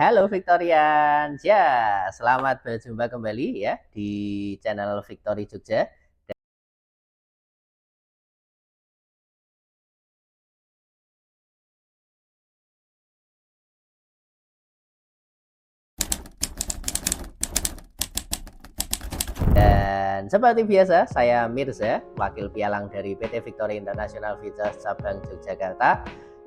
Halo Victorian, ya selamat berjumpa kembali ya di channel Victory Jogja. Dan seperti biasa, saya Mirza, wakil pialang dari PT Victory International Visa Cabang Yogyakarta,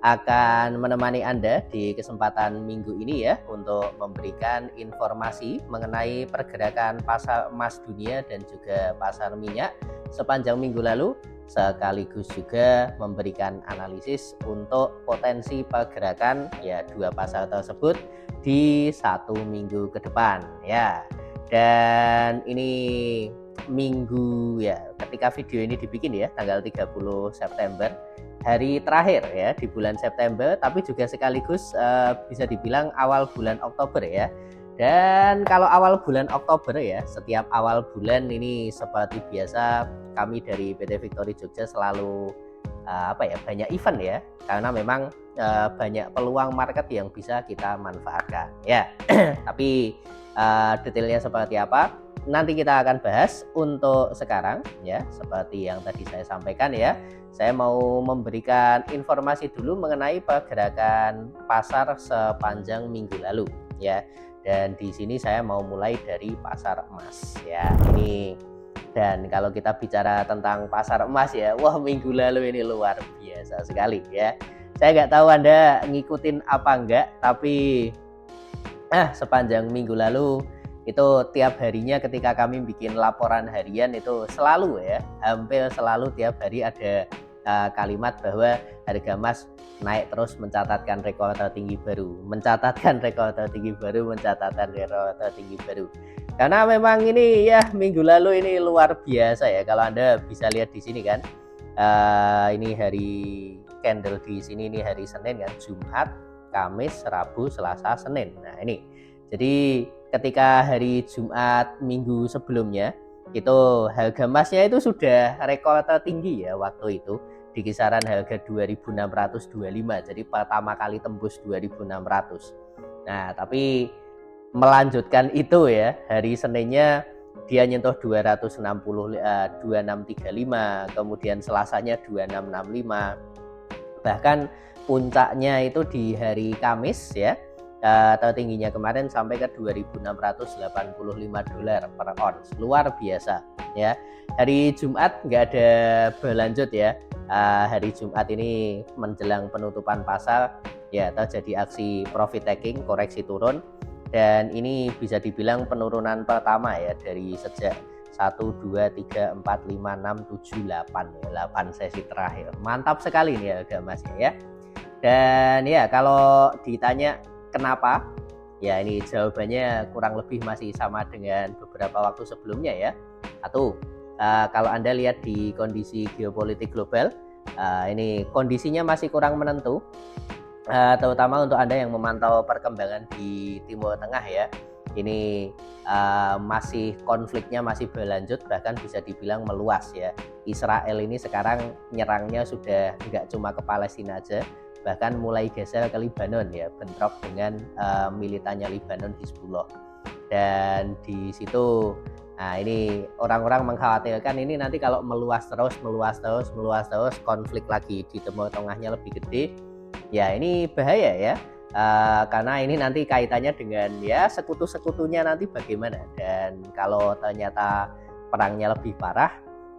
akan menemani Anda di kesempatan minggu ini ya untuk memberikan informasi mengenai pergerakan pasar emas dunia dan juga pasar minyak sepanjang minggu lalu, sekaligus juga memberikan analisis untuk potensi pergerakan ya dua pasar tersebut di satu minggu ke depan ya. Dan ini minggu ya, ketika video ini dibikin ya tanggal 30 September, hari terakhir ya di bulan September, tapi juga sekaligus bisa dibilang awal bulan Oktober ya. Dan kalau awal bulan Oktober ya, setiap awal bulan ini seperti biasa kami dari PT Victory Jogja selalu banyak event ya, karena memang banyak peluang market yang bisa kita manfaatkan ya. Tapi detailnya seperti apa nanti kita akan bahas. Untuk sekarang ya, seperti yang tadi saya sampaikan ya, saya mau memberikan informasi dulu mengenai pergerakan pasar sepanjang minggu lalu ya. Dan di sini saya mau mulai dari pasar emas ya ini. Dan kalau kita bicara tentang pasar emas ya, wah minggu lalu ini luar biasa sekali ya. Saya nggak tahu Anda ngikutin apa enggak, tapi sepanjang minggu lalu itu tiap harinya ketika kami bikin laporan harian itu selalu ya, hampir selalu tiap hari ada kalimat bahwa harga emas naik terus, mencatatkan rekor tertinggi baru, mencatatkan rekor tertinggi baru, mencatatkan rekor tertinggi baru. Karena memang ini ya minggu lalu ini luar biasa ya. Kalau Anda bisa lihat di sini kan, ini hari candle di sini, ini hari Senin kan, Jumat, Kamis, Rabu, Selasa, Senin. Nah ini, jadi ketika hari Jumat minggu sebelumnya itu harga emasnya itu sudah rekor tertinggi ya waktu itu, di kisaran harga 2625. Jadi pertama kali tembus 2600. Nah tapi melanjutkan itu ya, hari Seninnya dia nyentuh 260, 2635, kemudian Selasanya 2665. Bahkan puncaknya itu di hari Kamis ya, tertingginya kemarin sampai ke 2.685 dolar per ons, luar biasa ya. Hari Jumat nggak ada berlanjut ya. Hari Jumat ini menjelang penutupan pasar ya, terjadi aksi profit taking, koreksi turun, dan ini bisa dibilang penurunan pertama ya dari sejak 1, 2, 3, 4, 5, 6, 7, 8 ya, 8 sesi terakhir. Mantap sekali nih harga emasnya ya. Dan ya kalau ditanya kenapa, ya ini jawabannya kurang lebih masih sama dengan beberapa waktu sebelumnya ya. Satu, kalau Anda lihat di kondisi geopolitik global, ini kondisinya masih kurang menentu, terutama untuk Anda yang memantau perkembangan di Timur Tengah ya. Ini masih konfliknya masih berlanjut, bahkan bisa dibilang meluas ya. Israel ini sekarang nyerangnya sudah nggak cuma ke Palestina aja, bahkan mulai geser ke Lebanon ya, bentrok dengan militannya Lebanon, Hizbullah. Dan di situ, nah ini orang-orang mengkhawatirkan ini nanti kalau meluas terus, konflik lagi di Timur Tengahnya lebih gede, ya ini bahaya ya. Karena ini nanti kaitannya dengan ya sekutu-sekutunya nanti bagaimana. Dan kalau ternyata perangnya lebih parah,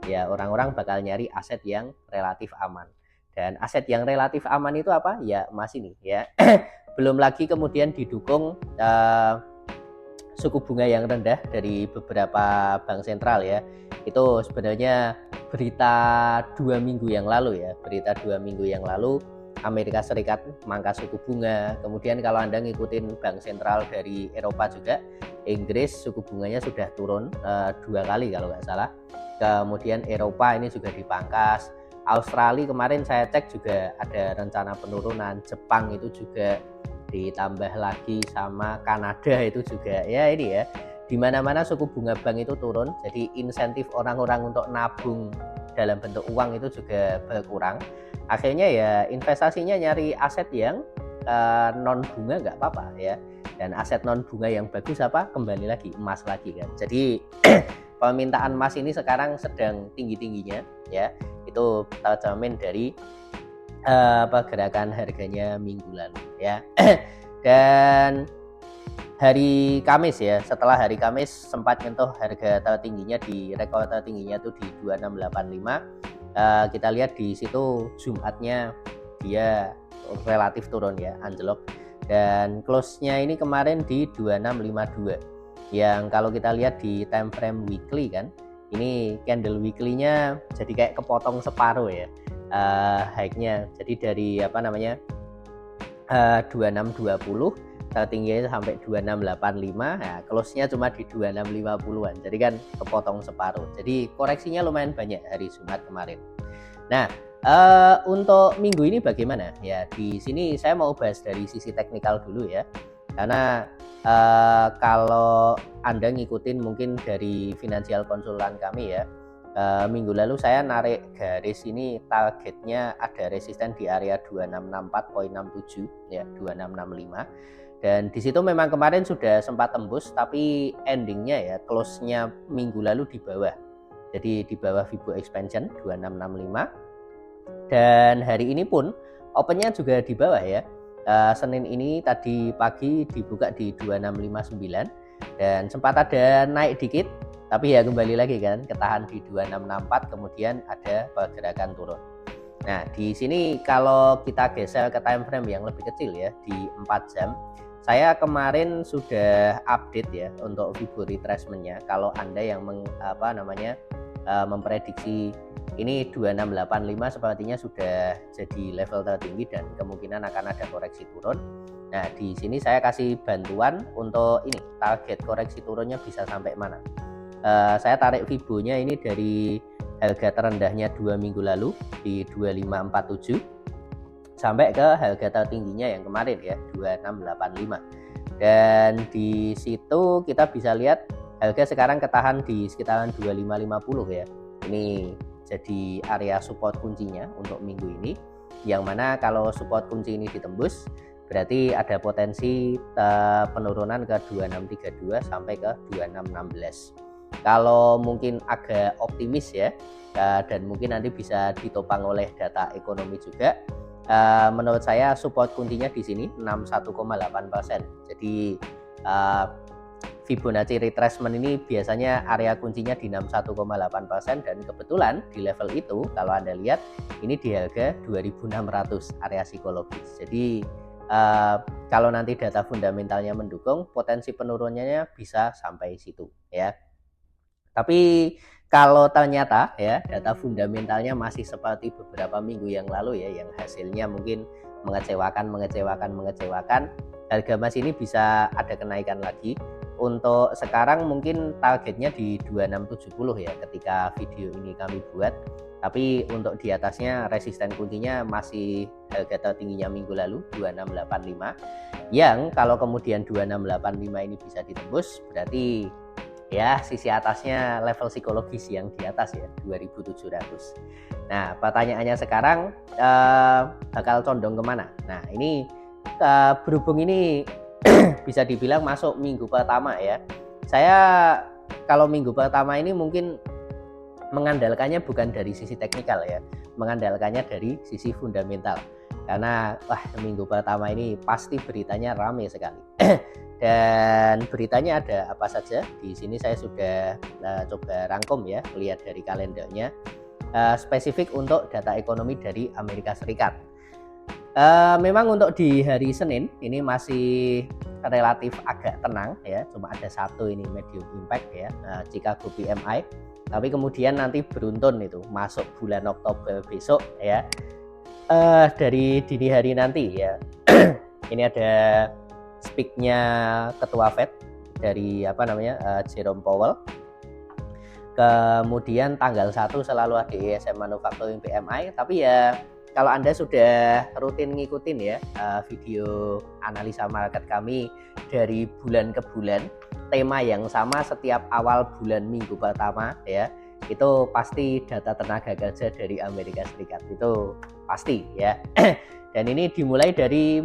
ya orang-orang bakal nyari aset yang relatif aman. Dan aset yang relatif aman itu apa? Ya emas ini ya. Belum lagi kemudian didukung suku bunga yang rendah dari beberapa bank sentral ya. Itu sebenarnya berita 2 minggu yang lalu ya. Berita 2 minggu yang lalu Amerika Serikat mangkas suku bunga. Kemudian kalau Anda ngikutin bank sentral dari Eropa juga, Inggris suku bunganya sudah turun 2 kali kalau nggak salah. Kemudian Eropa ini juga dipangkas. Australia kemarin saya cek juga ada rencana penurunan. Jepang itu juga ditambah lagi, sama Kanada itu juga ya. Ini ya, di mana-mana suku bunga bank itu turun, jadi insentif orang-orang untuk nabung dalam bentuk uang itu juga berkurang. Akhirnya ya investasinya nyari aset yang non bunga nggak apa-apa ya. Dan aset non bunga yang bagus apa? Kembali lagi emas lagi kan. Jadi permintaan emas ini sekarang sedang tinggi-tingginya ya. Itu tercermin dari pergerakan harganya minggu lalu ya. Dan hari Kamis ya, setelah hari Kamis sempat menyentuh harga tertingginya di rekor tertingginya itu di 2685. Kita lihat di situ Jumatnya dia relatif turun ya, anjlok, dan close-nya ini kemarin di 2652 yang kalau kita lihat di time frame weekly kan, ini candle weekly-nya jadi kayak kepotong separuh ya, high-nya jadi dari 2620 tertingginya sampai 2685, nah close-nya cuma di 2650-an, jadi kan kepotong separuh. Jadi koreksinya lumayan banyak hari Jumat kemarin. Nah, untuk minggu ini bagaimana? Ya, di sini saya mau bahas dari sisi teknikal dulu ya. Karena kalau Anda ngikutin mungkin dari financial konsultan kami ya, minggu lalu saya narik garis ini, targetnya ada resisten di area 2664.67 ya, 2665. Dan di situ memang kemarin sudah sempat tembus, tapi endingnya ya close-nya minggu lalu di bawah. Jadi di bawah Fibo expansion 2665. Dan hari ini pun opennya juga di bawah ya. Senin ini tadi pagi dibuka di 2659 dan sempat ada naik dikit, tapi ya kembali lagi kan ketahan di 2664, kemudian ada pergerakan turun. Nah, di sini kalau kita geser ke time frame yang lebih kecil ya, di 4 jam. Saya kemarin sudah update ya untuk Fibo retracement-nya. Kalau Anda yang memprediksi ini 2685 sepertinya sudah jadi level tertinggi dan kemungkinan akan ada koreksi turun. Nah, di sini saya kasih bantuan untuk ini, target koreksi turunnya bisa sampai mana. Saya tarik Fibonya ini dari harga terendahnya 2 minggu lalu di 2547 sampai ke harga tertingginya yang kemarin ya 2685. Dan di situ kita bisa lihat harga sekarang ketahan di sekitaran 2550 ya. Ini jadi area support kuncinya untuk minggu ini, yang mana kalau support kunci ini ditembus berarti ada potensi penurunan ke 2632 sampai ke 2616. Kalau mungkin agak optimis ya, dan mungkin nanti bisa ditopang oleh data ekonomi juga, menurut saya support kuncinya di sini 61,8%. Jadi Fibonacci retracement ini biasanya area kuncinya di 61,8%, dan kebetulan di level itu kalau Anda lihat ini di harga 2600 area psikologis. Jadi kalau nanti data fundamentalnya mendukung, potensi penurunannya bisa sampai situ ya. Tapi kalau ternyata ya data fundamentalnya masih seperti beberapa minggu yang lalu ya, yang hasilnya mungkin mengecewakan, harga emas ini bisa ada kenaikan lagi. Untuk sekarang mungkin targetnya di 2670 ya ketika video ini kami buat. Tapi untuk di atasnya resisten kuncinya masih harga tertingginya minggu lalu 2685. Yang kalau kemudian 2685 ini bisa ditembus, berarti ya sisi atasnya level psikologis yang di atas ya 2700. Nah, pertanyaannya sekarang bakal condong kemana? Nah, ini berhubung ini bisa dibilang masuk minggu pertama ya. Saya kalau minggu pertama ini mungkin mengandalkannya bukan dari sisi teknikal ya, mengandalkannya dari sisi fundamental. Karena minggu pertama ini pasti beritanya ramai sekali. Dan beritanya ada apa saja? Di sini saya sudah coba rangkum ya, lihat dari kalendernya. Spesifik untuk data ekonomi dari Amerika Serikat. Memang untuk di hari Senin ini masih relatif agak tenang ya, cuma ada satu ini medium impact ya, Chicago PMI. Tapi kemudian nanti beruntun itu masuk bulan Oktober besok ya, dari dini hari nanti ya. Ini ada speak-nya Ketua Fed dari Jerome Powell. Kemudian tanggal 1 selalu ada ISM Manufacturing PMI. Tapi ya kalau Anda sudah rutin ngikutin ya video analisa market kami dari bulan ke bulan, tema yang sama setiap awal bulan minggu pertama ya, itu pasti data tenaga kerja dari Amerika Serikat, itu pasti ya. Dan ini dimulai dari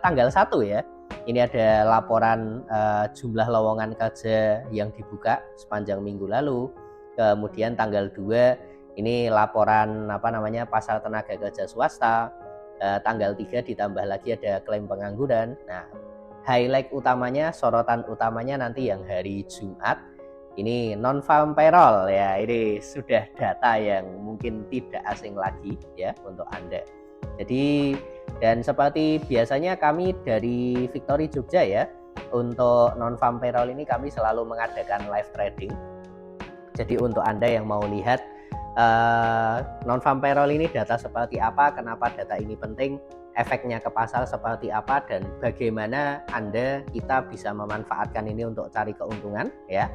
tanggal 1 ya. Ini ada laporan jumlah lowongan kerja yang dibuka sepanjang minggu lalu. Kemudian tanggal 2 ini laporan pasar tenaga kerja swasta. Tanggal 3 ditambah lagi ada klaim pengangguran. Nah, highlight utamanya, sorotan utamanya nanti yang hari Jumat ini non-farm payroll ya. Ini sudah data yang mungkin tidak asing lagi ya untuk Anda. Jadi, dan seperti biasanya kami dari Victory Jogja ya, untuk non-farm payroll ini kami selalu mengadakan live trading. Jadi untuk Anda yang mau lihat non-farm payroll ini data seperti apa, kenapa data ini penting, efeknya ke pasar seperti apa, dan bagaimana kita bisa memanfaatkan ini untuk cari keuntungan ya.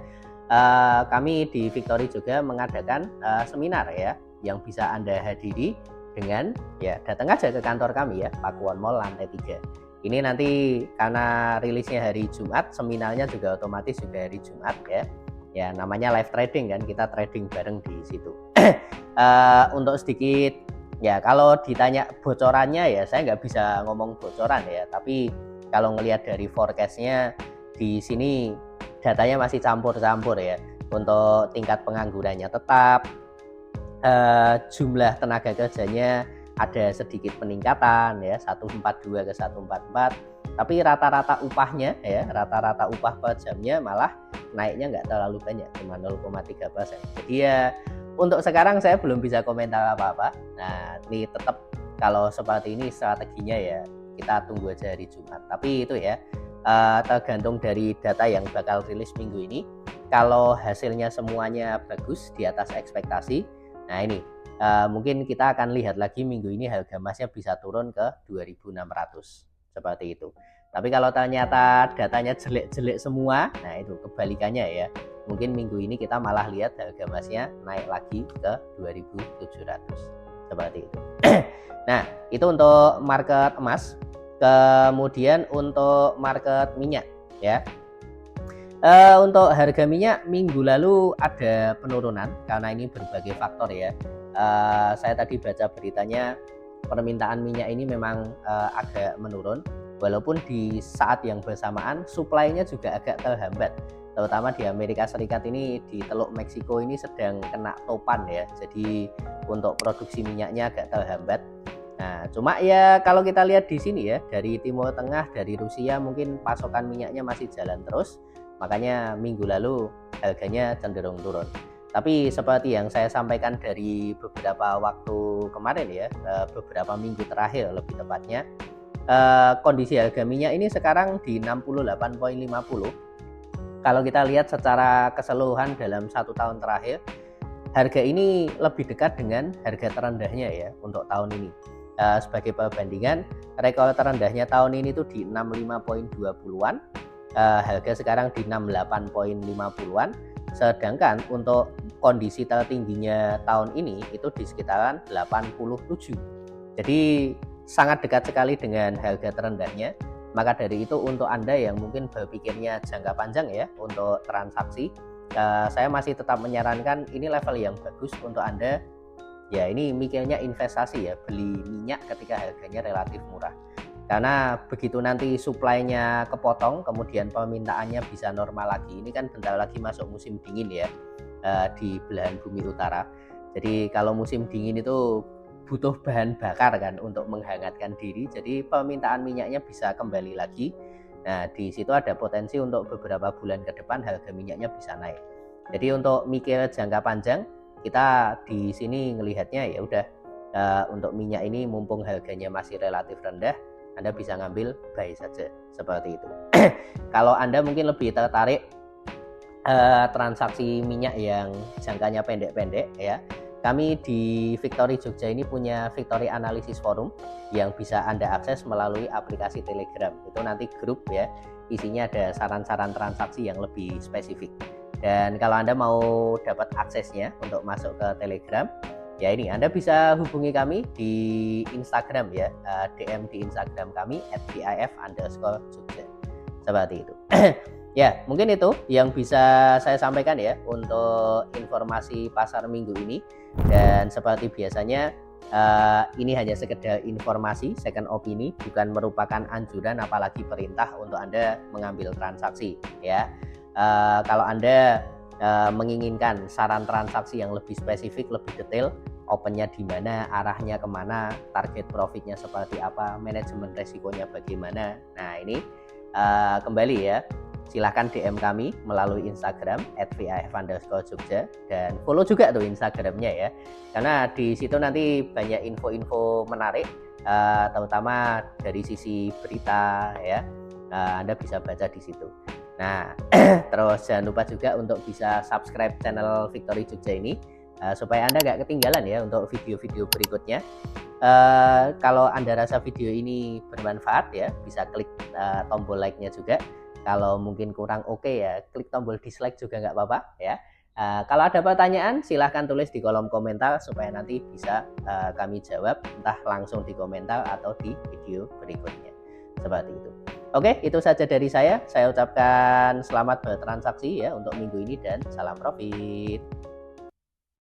Kami di Victory juga mengadakan seminar ya, yang bisa Anda hadiri dengan ya datang aja ke kantor kami ya, Pakuwon Mall lantai 3. Ini nanti karena rilisnya hari Jumat, seminarnya juga otomatis juga hari Jumat ya. Ya namanya live trading kan, kita trading bareng di situ. Untuk sedikit ya, kalau ditanya bocorannya ya saya nggak bisa ngomong bocoran ya, tapi kalau ngelihat dari forecastnya di sini datanya masih campur-campur ya. Untuk tingkat penganggurannya tetap, jumlah tenaga kerjanya ada sedikit peningkatan ya, 142 ke 144, tapi rata-rata upahnya ya, rata-rata upah per jamnya malah naiknya nggak terlalu banyak, cuma 0,3%. Jadi ya untuk sekarang saya belum bisa komentar apa-apa. Nah ini tetap kalau seperti ini strateginya ya kita tunggu aja hari Jumat. Tapi itu ya tergantung dari data yang bakal rilis minggu ini. Kalau hasilnya semuanya bagus di atas ekspektasi, nah ini mungkin kita akan lihat lagi minggu ini harga emasnya bisa turun ke 2.600 seperti itu. Tapi kalau ternyata datanya jelek-jelek semua, nah itu kebalikannya ya. Mungkin minggu ini kita malah lihat harga emasnya naik lagi ke 2.700 seperti itu. Nah itu untuk market emas. Kemudian untuk market minyak ya. Untuk harga minyak minggu lalu ada penurunan karena ini berbagai faktor ya. Saya tadi baca beritanya, permintaan minyak ini memang agak menurun, walaupun di saat yang bersamaan supply-nya juga agak terhambat, terutama di Amerika Serikat ini, di Teluk Meksiko ini sedang kena topan ya, jadi untuk produksi minyaknya agak terhambat. Nah, cuma ya kalau kita lihat di sini ya, dari Timur Tengah, dari Rusia mungkin pasokan minyaknya masih jalan terus, makanya minggu lalu harganya cenderung turun. Tapi seperti yang saya sampaikan dari beberapa waktu kemarin ya, beberapa minggu terakhir lebih tepatnya, kondisi harga minyak ini sekarang di 68,50. Kalau kita lihat secara keseluruhan dalam 1 tahun terakhir, harga ini lebih dekat dengan harga terendahnya ya untuk tahun ini. Sebagai perbandingan, rekor terendahnya tahun ini tuh di 65,20-an, harga sekarang di 68,50-an. Sedangkan untuk kondisi tertingginya tahun ini itu di sekitaran 87. Jadi sangat dekat sekali dengan harga terendahnya. Maka dari itu untuk Anda yang mungkin berpikirnya jangka panjang ya untuk transaksi, saya masih tetap menyarankan ini level yang bagus untuk Anda. Ya ini mikirnya investasi ya, beli minyak ketika harganya relatif murah. Karena begitu nanti supply-nya kepotong, kemudian permintaannya bisa normal lagi. Ini kan bentar lagi masuk musim dingin ya, di belahan bumi utara. Jadi kalau musim dingin itu butuh bahan bakar kan untuk menghangatkan diri. Jadi permintaan minyaknya bisa kembali lagi. Nah di situ ada potensi untuk beberapa bulan ke depan harga minyaknya bisa naik. Jadi untuk mikir jangka panjang, kita di sini ngelihatnya ya udah, untuk minyak ini mumpung harganya masih relatif rendah, Anda bisa ngambil buy saja seperti itu. Kalau Anda mungkin lebih tertarik transaksi minyak yang jangkanya pendek-pendek ya, kami di Victory Jogja ini punya Victory Analysis Forum yang bisa Anda akses melalui aplikasi Telegram. Itu nanti grup ya, isinya ada saran-saran transaksi yang lebih spesifik. Dan kalau Anda mau dapat aksesnya untuk masuk ke Telegram, ya ini Anda bisa hubungi kami di Instagram ya, DM di Instagram kami @bif_jogja seperti itu. Ya mungkin itu yang bisa saya sampaikan ya untuk informasi pasar minggu ini. Dan seperti biasanya Ini hanya sekedar informasi, second opini, bukan merupakan anjuran apalagi perintah untuk Anda mengambil transaksi ya. Kalau Anda menginginkan saran transaksi yang lebih spesifik, lebih detail, opennya di mana, arahnya kemana, target profitnya seperti apa, manajemen resikonya bagaimana. Nah ini kembali ya, silahkan DM kami melalui Instagram @vif_jogja dan follow juga tuh Instagramnya ya, karena di situ nanti banyak info-info menarik, terutama dari sisi berita ya, Anda bisa baca di situ. Nah terus jangan lupa juga untuk bisa subscribe channel Victory Jogja ini, supaya Anda nggak ketinggalan ya untuk video-video berikutnya. Kalau Anda rasa video ini bermanfaat ya, bisa klik tombol like-nya juga. Kalau mungkin kurang oke ya, klik tombol dislike juga nggak apa-apa ya. Kalau ada pertanyaan silahkan tulis di kolom komentar supaya nanti bisa kami jawab, entah langsung di komentar atau di video berikutnya. Seperti itu. Oke, itu saja dari saya. Saya ucapkan selamat bertransaksi ya untuk minggu ini dan salam profit.